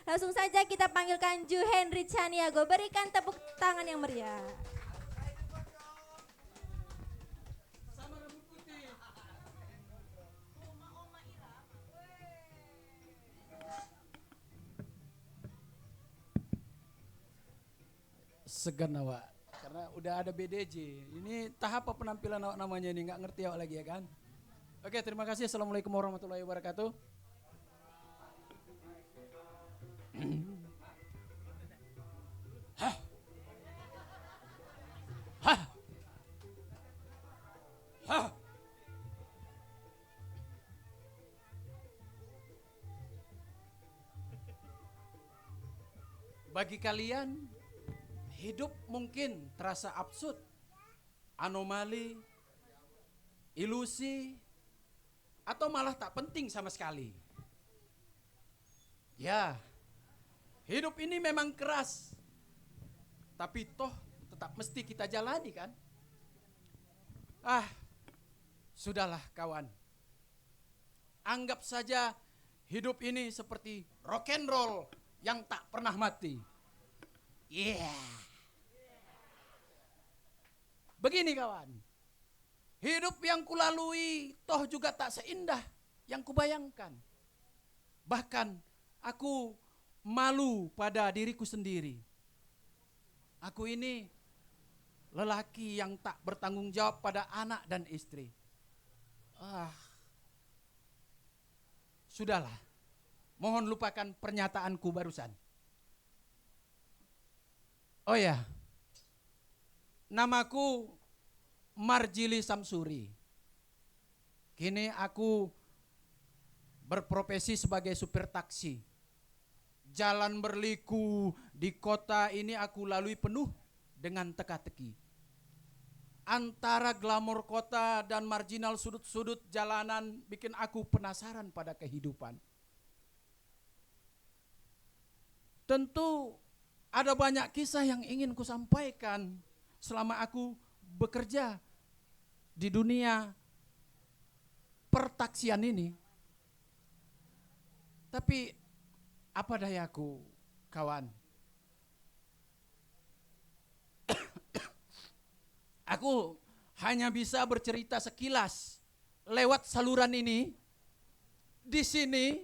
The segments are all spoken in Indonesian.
Langsung saja kita panggilkan Ju Henry Caniago. Berikan tepuk tangan yang meriah. Segan awak karena udah ada BDJ. Ini tahap apa penampilan awak namanya ini nggak ngerti awak lagi ya kan? Oke, terima kasih. Assalamualaikum warahmatullahi wabarakatuh. Hah? Hah? Hah? Bagi kalian, hidup mungkin terasa absurd, anomali, ilusi, atau malah tak penting sama sekali. Ya, hidup ini memang keras, tapi toh tetap mesti kita jalani kan? Sudahlah kawan. Anggap saja hidup ini seperti rock and roll yang tak pernah mati. Begini kawan, hidup yang kulalui toh juga tak seindah yang kubayangkan. Bahkan aku malu pada diriku sendiri. Aku ini lelaki yang tak bertanggung jawab pada anak dan istri. Sudahlah, mohon lupakan pernyataanku barusan. Oh ya, namaku Marjili Samsuri. Kini aku berprofesi sebagai supir taksi. Jalan berliku di kota ini aku lalui penuh dengan teka-teki. Antara glamor kota dan marginal sudut-sudut jalanan bikin aku penasaran pada kehidupan. Tentu ada banyak kisah yang ingin kusampaikan selama aku bekerja di dunia pertaksian ini. Tapi apa dayaku, kawan? Aku hanya bisa bercerita sekilas lewat saluran ini. Di sini,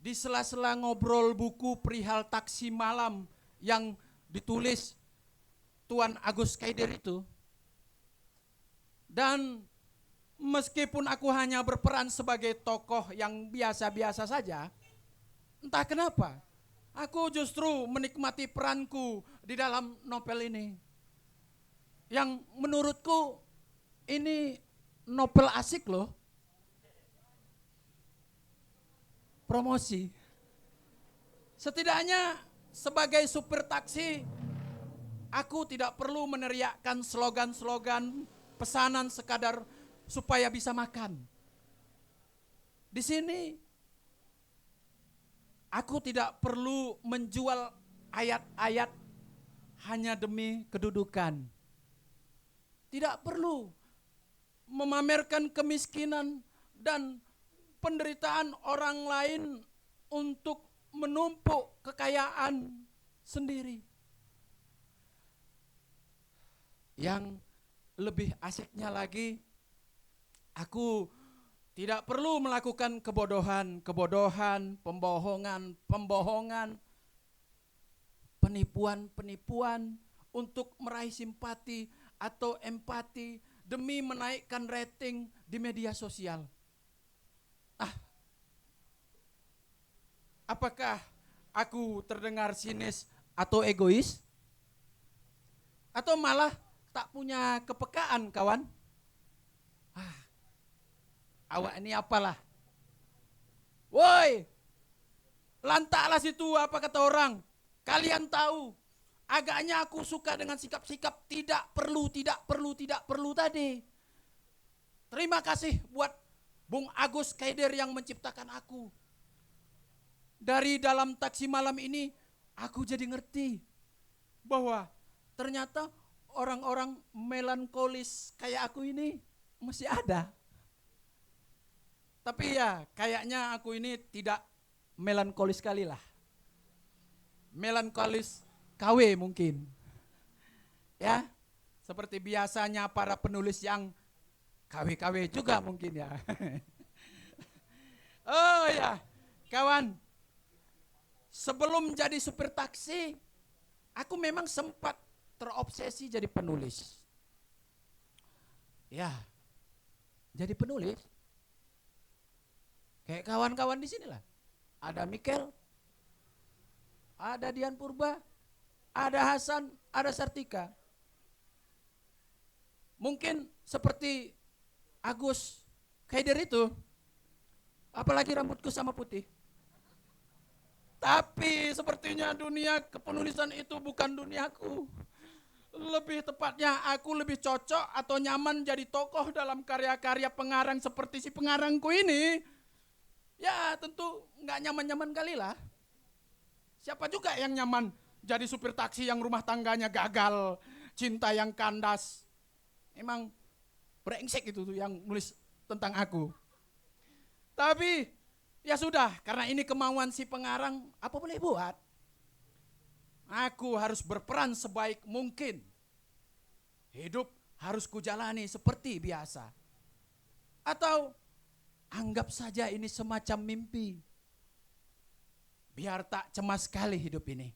di sela-sela ngobrol buku perihal taksi malam yang ditulis Tuan Agus Kaider itu. Dan meskipun aku hanya berperan sebagai tokoh yang biasa-biasa saja, entah kenapa aku justru menikmati peranku di dalam novel ini. Yang menurutku ini novel asik loh. Promosi. Setidaknya sebagai supir taksi, aku tidak perlu meneriakkan slogan-slogan pesanan sekadar supaya bisa makan. Di sini aku tidak perlu menjual ayat-ayat hanya demi kedudukan. Tidak perlu memamerkan kemiskinan dan penderitaan orang lain untuk menumpuk kekayaan sendiri. Yang lebih asiknya lagi, aku tidak perlu melakukan kebodohan, pembohongan, penipuan untuk meraih simpati atau empati demi menaikkan rating di media sosial. Apakah aku terdengar sinis atau egois? Atau malah tak punya kepekaan, kawan? Awak ini apalah? Woi, lantaklah situ, apa kata orang? Kalian tahu, agaknya aku suka dengan sikap-sikap tidak perlu tadi. Terima kasih buat Bung Agus Kaider yang menciptakan aku. Dari dalam taksi malam ini, aku jadi ngerti bahwa ternyata orang-orang melankolis kayak aku ini masih ada. Tapi ya kayaknya aku ini tidak melankolis sekali lah. melankolis KW mungkin. Ya, seperti biasanya para penulis yang KW-KW juga mungkin ya. Oh ya, kawan, sebelum jadi supir taksi, aku memang sempat terobsesi jadi penulis. Ya, jadi penulis. Kayak kawan-kawan di sini lah. Ada Mikel, ada Dian Purba, ada Hasan, ada Sartika. Mungkin seperti Agus Kaider itu, apalagi rambutku sama putih. Tapi sepertinya dunia kepenulisan itu bukan duniaku. Lebih tepatnya aku lebih cocok atau nyaman jadi tokoh dalam karya-karya pengarang seperti si pengarangku ini. Ya tentu nggak nyaman-nyaman kali lah. Siapa juga yang nyaman jadi supir taksi yang rumah tangganya gagal, cinta yang kandas. Emang brengsek itu tuh yang nulis tentang aku. Tapi ya sudah, karena ini kemauan si pengarang, apa boleh buat? Aku harus berperan sebaik mungkin. Hidup harus kujalani seperti biasa. Atau anggap saja ini semacam mimpi. Biar tak cemas sekali hidup ini.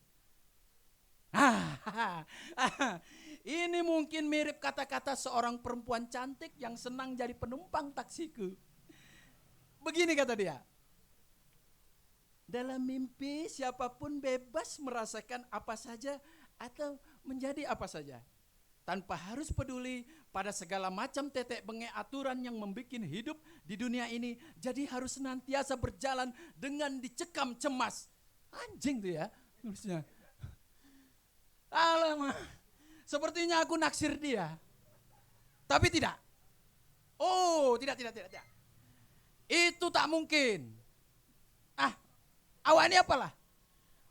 Ini mungkin mirip kata-kata seorang perempuan cantik yang senang jadi penumpang taksiku. Begini kata dia. Dalam mimpi siapapun bebas merasakan apa saja atau menjadi apa saja. Tanpa harus peduli pada segala macam tetek bengek aturan yang membuat hidup di dunia ini jadi harus senantiasa berjalan dengan dicekam cemas. Anjing tuh ya nulisnya. Alamak, sepertinya aku naksir dia. Tapi tidak. Oh, tidak. Itu tak mungkin. Awak ini apalah?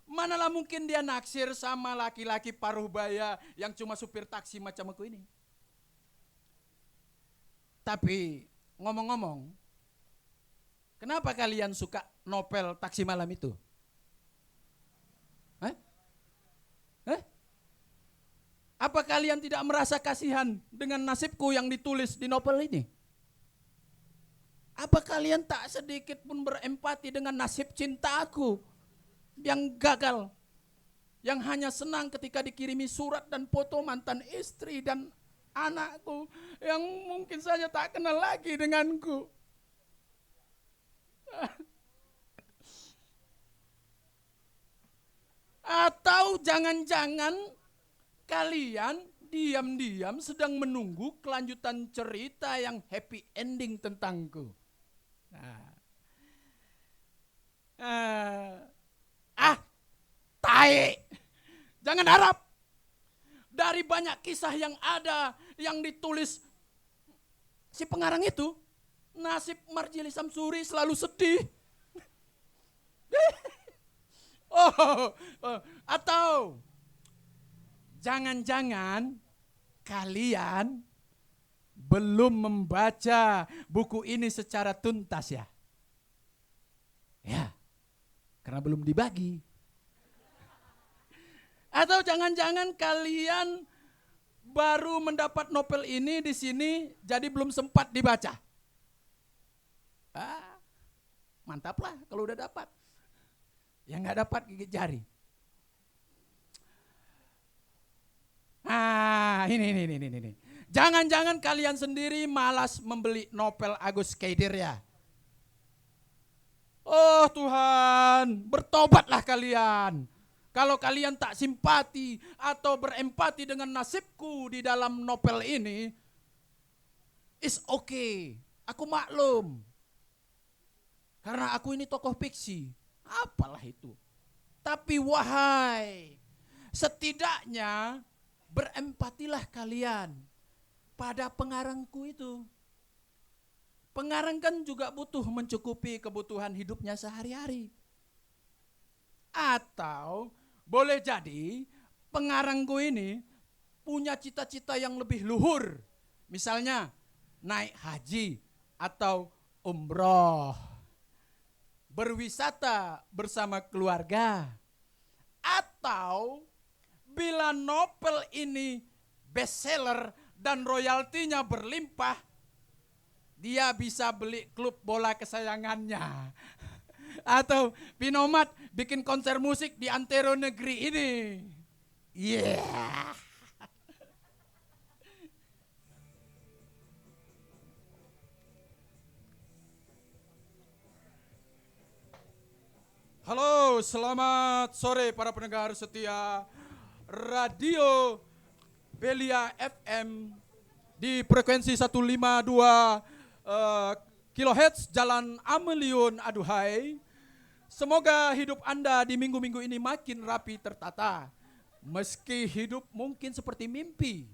Manalah mungkin dia naksir sama laki-laki paruh baya yang cuma supir taksi macam aku ini. Tapi ngomong-ngomong, kenapa kalian suka novel Taksi Malam itu? Apa kalian tidak merasa kasihan dengan nasibku yang ditulis di novel ini? Apa kalian tak sedikit pun berempati dengan nasib cintaku yang gagal, yang hanya senang ketika dikirimi surat dan foto mantan istri dan anakku yang mungkin saja tak kenal lagi denganku? Atau jangan-jangan kalian diam-diam sedang menunggu kelanjutan cerita yang happy ending tentangku? Tai. Jangan harap dari banyak kisah yang ada yang ditulis si pengarang itu, nasib Marjili Samsuri selalu sedih. Atau jangan-jangan kalian belum membaca buku ini secara tuntas ya? Ya, karena belum dibagi. Atau jangan-jangan kalian baru mendapat novel ini di sini jadi belum sempat dibaca. Mantaplah kalau udah dapat. Yang nggak dapat gigit jari. Ini. Jangan-jangan kalian sendiri malas membeli novel Agus Kaider ya? Oh Tuhan, bertobatlah kalian. Kalau kalian tak simpati atau berempati dengan nasibku di dalam novel ini, it's okay, aku maklum. Karena aku ini tokoh fiksi, apalah itu. Tapi wahai, setidaknya berempatilah kalian pada pengarangku itu. Pengarang kan juga butuh mencukupi kebutuhan hidupnya sehari-hari. Atau boleh jadi pengarangku ini punya cita-cita yang lebih luhur. Misalnya naik haji atau umroh, berwisata bersama keluarga, atau Atau bila novel ini bestseller dan royaltinya berlimpah, dia bisa beli klub bola kesayangannya. Atau Pinomat bikin konser musik di antero negeri ini. Yeah. Halo, selamat sore para pendengar setia Radio Belia FM di frekuensi 152 kHz Jalan Ameliun Aduhai. Semoga hidup Anda di minggu-minggu ini makin rapi tertata. Meski hidup mungkin seperti mimpi,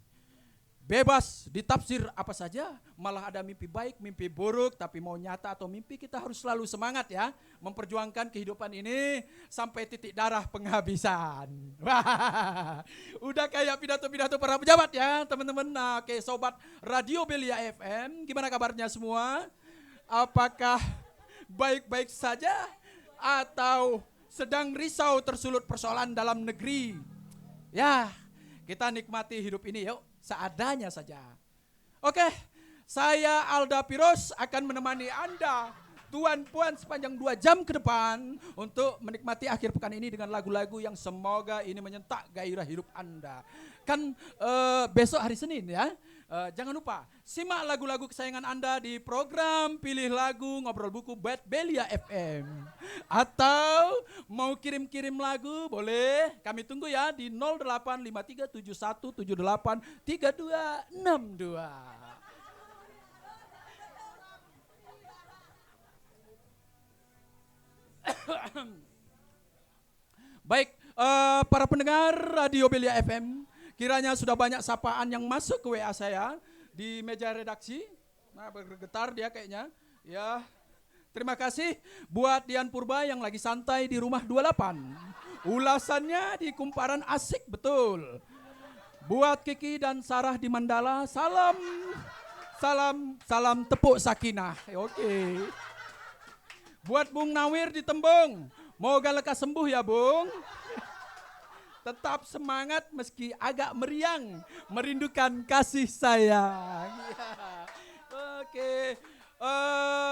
bebas ditafsir apa saja, malah ada mimpi baik, mimpi buruk, tapi mau nyata atau mimpi kita harus selalu semangat ya, memperjuangkan kehidupan ini sampai titik darah penghabisan. Wah, udah kayak pidato-pidato para pejabat ya teman-teman. Nah, oke, sobat Radio Belia FM, gimana kabarnya semua? Apakah baik-baik saja atau sedang risau tersulut persoalan dalam negeri? Ya, kita nikmati hidup ini yuk, seadanya saja. Oke, saya Alda Piros akan menemani Anda, tuan puan, sepanjang 2 jam ke depan untuk menikmati akhir pekan ini dengan lagu-lagu yang semoga ini menyentak gairah hidup Anda. Kan besok hari Senin ya. Jangan lupa simak lagu-lagu kesayangan Anda di program Pilih Lagu Ngobrol Buku Belia FM. Atau mau kirim-kirim lagu boleh, kami tunggu ya di 085371783262. Baik, para pendengar Radio Belia FM, kiranya sudah banyak sapaan yang masuk ke WA saya di meja redaksi. Nah, bergetar dia kayaknya. Ya, terima kasih buat Dian Purba yang lagi santai di rumah 28. Ulasannya di Kumparan asik betul. Buat Kiki dan Sarah di Mandala, salam tepuk sakinah. Oke. Buat Bung Nawir di Tembong, moga lekas sembuh ya Bung. Tetap semangat meski agak meriang, merindukan kasih sayang. Ya. Oke,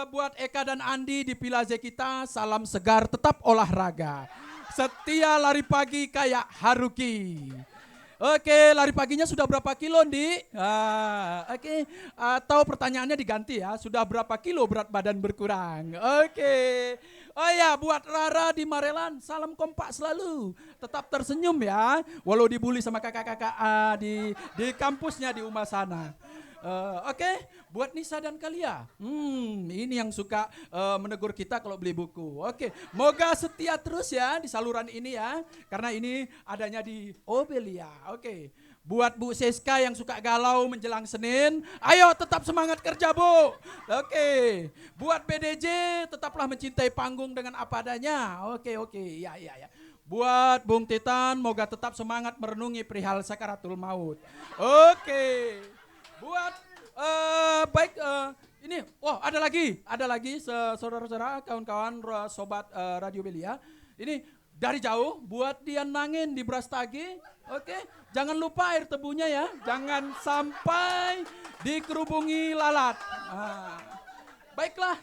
buat Eka dan Andi di Pilaze kita, salam segar, tetap olahraga. Setia lari pagi kayak Haruki. Oke, lari paginya sudah berapa kilo, Di? Oke, atau pertanyaannya diganti ya, sudah berapa kilo berat badan berkurang? Oke. Oh ya, buat Rara di Marelan, salam kompak selalu. Tetap tersenyum ya, walau dibully sama kakak-kakak di kampusnya di Uma sana. Oke, buat Nisa dan Kalia, ini yang suka menegur kita kalau beli buku. Oke, moga setia terus ya di saluran ini ya, karena ini adanya di Obelia. Oke, buat Bu Seska yang suka galau menjelang Senin, ayo tetap semangat kerja Bu. Oke, buat BDJ tetaplah mencintai panggung dengan apa adanya. Oke, ya. Buat Bung Titan, moga tetap semangat merenungi perihal sakaratul maut. Oke. Buat ini, ada lagi saudara-saudara, kawan-kawan, sobat Radio Belia. Ini dari jauh buat Dian Nangin di Brastagi. Oke, jangan lupa air tebunya ya, jangan sampai dikerubungi lalat. Baiklah,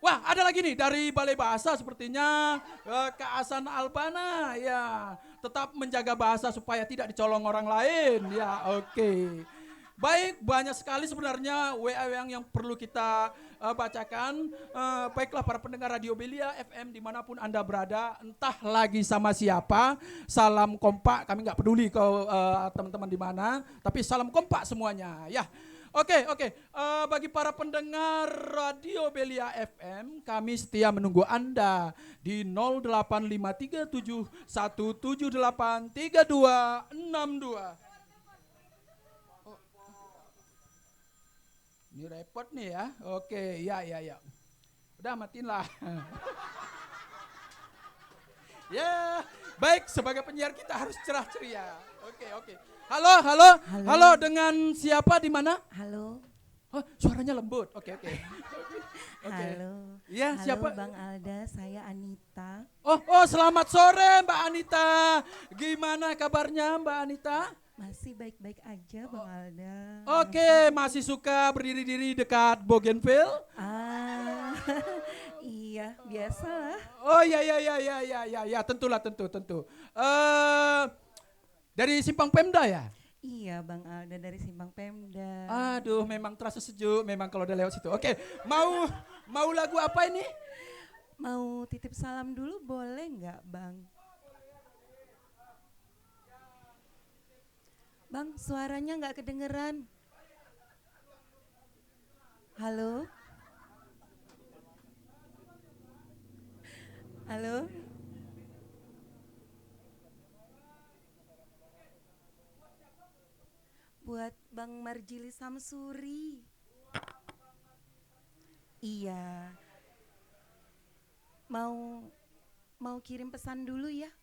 wah ada lagi nih dari Balai Bahasa sepertinya Kak Hasan Albana ya, tetap menjaga bahasa supaya tidak dicolong orang lain ya. Oke. Baik, banyak sekali sebenarnya WA yang perlu kita bacakan. Baiklah para pendengar Radio Belia FM dimanapun Anda berada, entah lagi sama siapa, salam kompak, kami nggak peduli kau teman-teman di mana, tapi salam kompak semuanya ya. Oke. Bagi para pendengar Radio Belia FM, kami setia menunggu Anda di 085371783262. Ini repot nih ya. Oke, ya. Udah matiin lah. Ya, baik, sebagai penyiar kita harus cerah ceria. Oke. Halo, dengan siapa di mana? Halo. Oh, suaranya lembut. Oke. Oke. Halo. Iya, Halo siapa? Bang Alda, saya Anita. Oh, selamat sore Mbak Anita. Gimana kabarnya Mbak Anita? Masih baik-baik aja Bang Alda. Oke, masih suka berdiri-diri dekat Bougainville? Ah, iya biasalah. Oh ya, tentu. Dari Simpang Pemda ya? Iya Bang Alda dari Simpang Pemda. Aduh, memang terasa sejuk memang kalau udah lewat situ. Oke, mau lagu apa ini? Mau titip salam dulu boleh nggak Bang? Bang, suaranya nggak kedengeran. Halo? Halo? Buat Bang Marjili Samsuri. Iya. Mau kirim pesan dulu ya?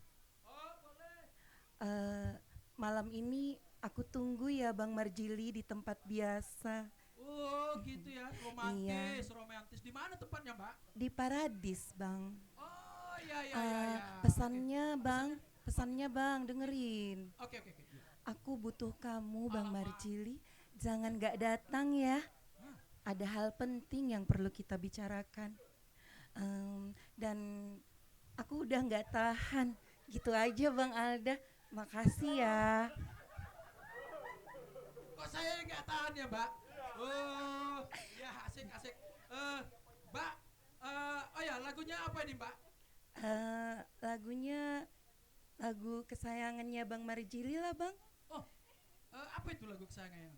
Malam ini aku tunggu ya Bang Marjili di tempat biasa. Oh, gitu ya, romantis. Di mana tempatnya, Mbak? Di Paradis Bang. Oh, ya. Pesannya Bang dengerin. Oke. Aku butuh kamu Bang Marjili. Jangan gak datang ya. Ada hal penting yang perlu kita bicarakan. Dan aku udah gak tahan. Gitu aja Bang Alda. Makasih ya. Kok saya nggak tahan ya, Mbak? Oh, ya asik. Mbak, lagunya apa ini, Mbak? Lagunya lagu kesayangannya Bang Marjili lah Bang. Oh, apa itu lagu kesayangan?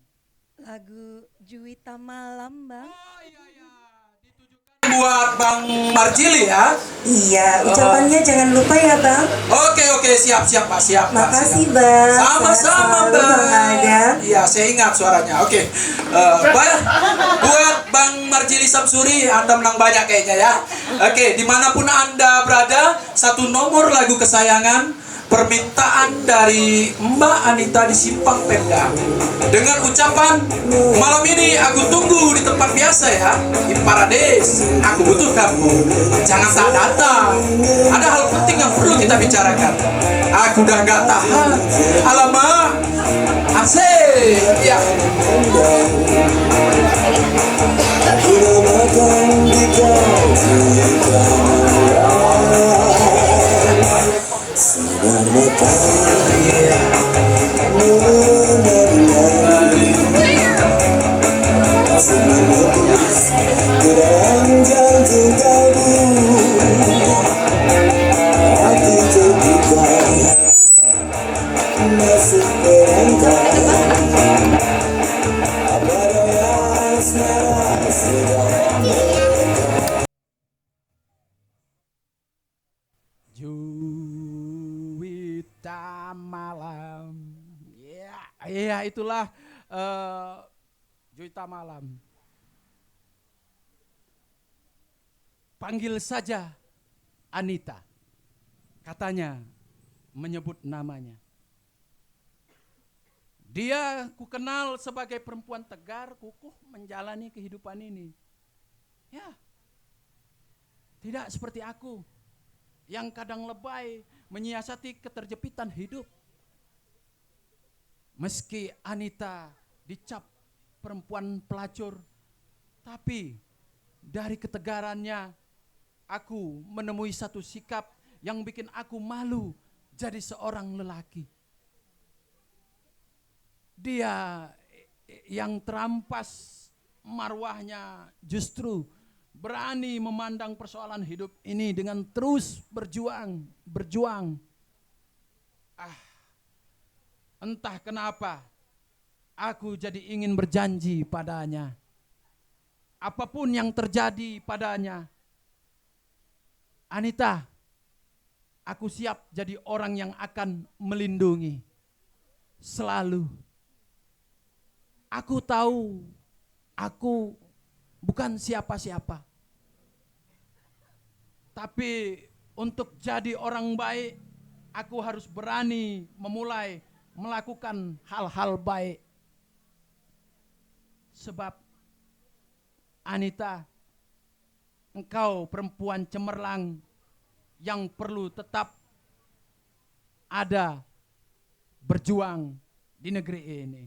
Lagu Juwita Malam Bang. Oh iya, ditujukan buat Bang Marjili ya. Iya, ucapannya jangan lupa ya Bang. Oke, siap Pak, siap. Makasih Bang. Sama-sama Bang. Iya, saya ingat suaranya. Oke, buat Bang Marjili Samsuri, Anda menang banyak kayaknya ya. Oke, dimanapun Anda berada, satu nomor lagu kesayangan permintaan dari Mbak Anita di Simpang Pemda. Dengan ucapan, malam ini aku tunggu di tempat biasa ya, di Paradis. Aku butuh kamu, jangan tak datang. Ada hal penting yang perlu kita bicarakan. Aku udah gak tahan. Alamak, asik. Ya. Juwita Malam. Iya, itulah Juwita Malam. Panggil saja Anita. Katanya menyebut namanya. Dia kukenal sebagai perempuan tegar, kukuh menjalani kehidupan ini. Ya, tidak seperti aku yang kadang lebay menyiasati keterjepitan hidup. Meski Anita dicap perempuan pelacur, tapi dari ketegarannya aku menemui satu sikap yang bikin aku malu jadi seorang lelaki. Dia yang terampas marwahnya justru berani memandang persoalan hidup ini dengan terus berjuang. Entah kenapa aku jadi ingin berjanji padanya. Apapun yang terjadi padanya, Anita, aku siap jadi orang yang akan melindungi selalu. Aku tahu aku bukan siapa-siapa. Tapi untuk jadi orang baik, aku harus berani memulai melakukan hal-hal baik. Sebab Anita, engkau perempuan cemerlang yang perlu tetap ada berjuang di negeri ini.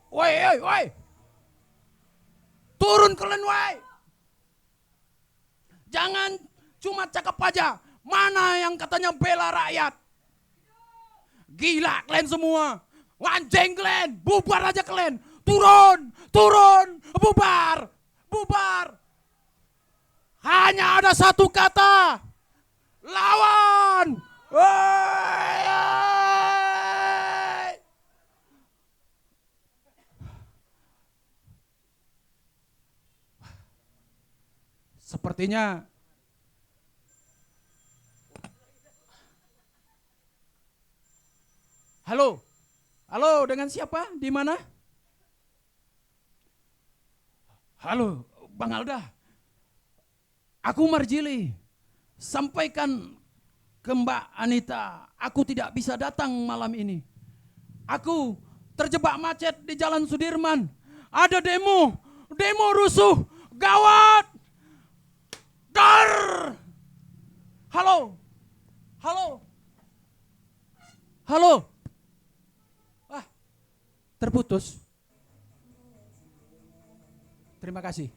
Woi. Turun kalian, woi. Jangan cuma cakap aja. Mana yang katanya bela rakyat? Gila kalian semua. Anjing kalian. Bubar aja kalian. Turun. Bubar. Hanya ada satu kata. Lawan. Woi. Sepertinya Halo, dengan siapa? Di mana? Halo, Bang Alda. Aku Marjili. Sampaikan ke Mbak Anita, aku tidak bisa datang malam ini. Aku terjebak macet di Jalan Sudirman. Ada demo rusuh, gawat. Dar! Halo. Terputus. Terima kasih.